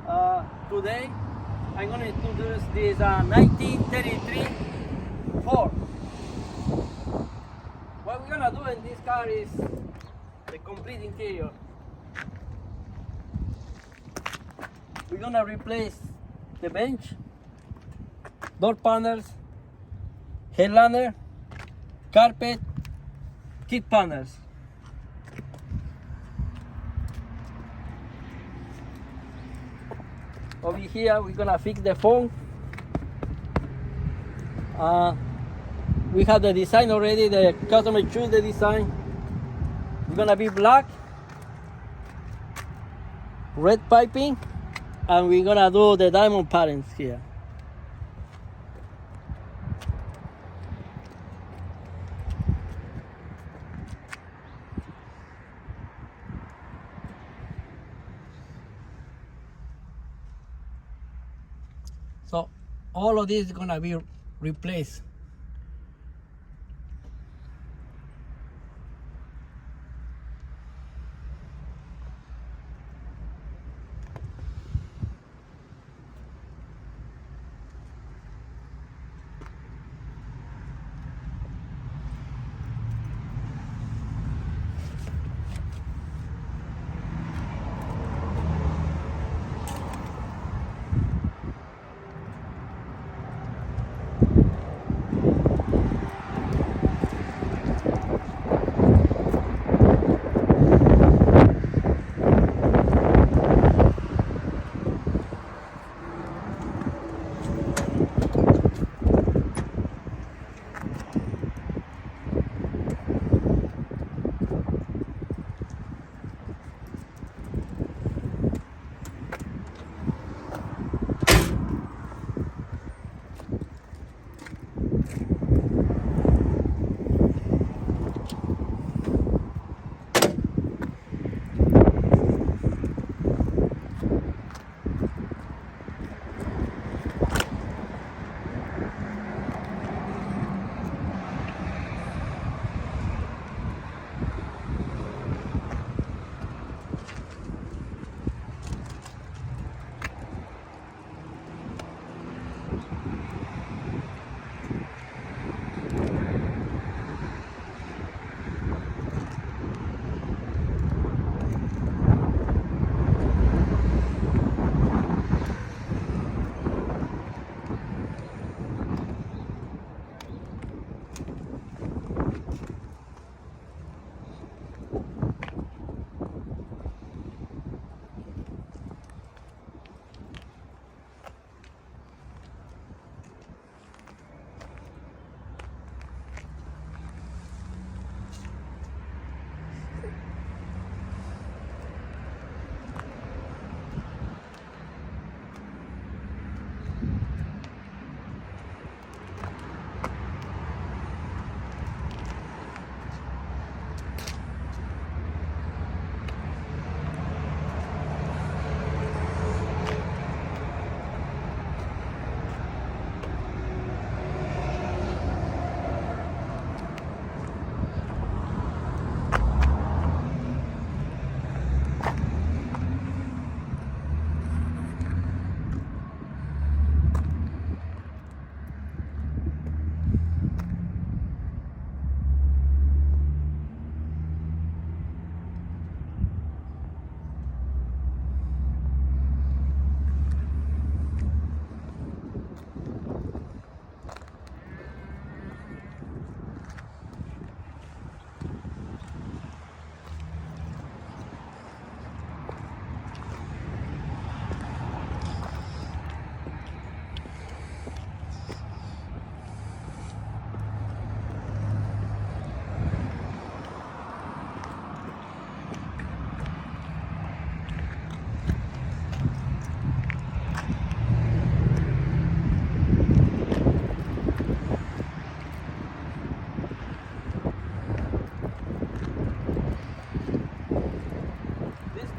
Today I'm going to introduce this 1933 Ford. What we're going to do in this car is the complete interior. We're going to replace the bench, door panels, headliner, carpet, kit panels. Over here we're gonna fix the phone. We have the design already. The customer choose the design. It's gonna be black, red piping, and we're gonna do the diamond patterns here. So all of this is gonna be replaced.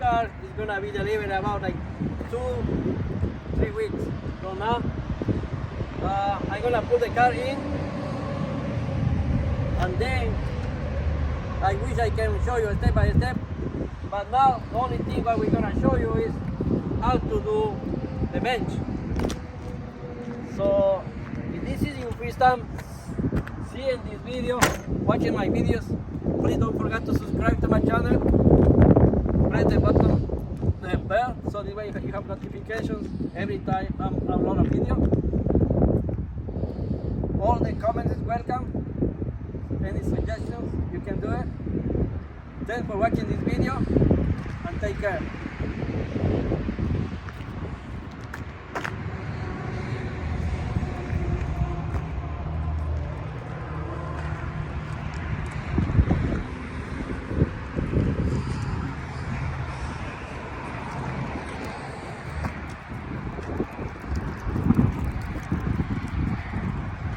Car is gonna be delivered about like 2-3 weeks from now. I'm gonna put the car in, and then I wish I can show you step by step, but now the only thing what we're gonna show you is how how to do the bench. So if this is your first time seeing this video, watching my videos, please don't forget to subscribe to my channel. Press the button, the bell, so this way you have notifications every time I upload a video. All the comments is welcome. Any suggestions, you can do it. Thanks for watching this video and take care.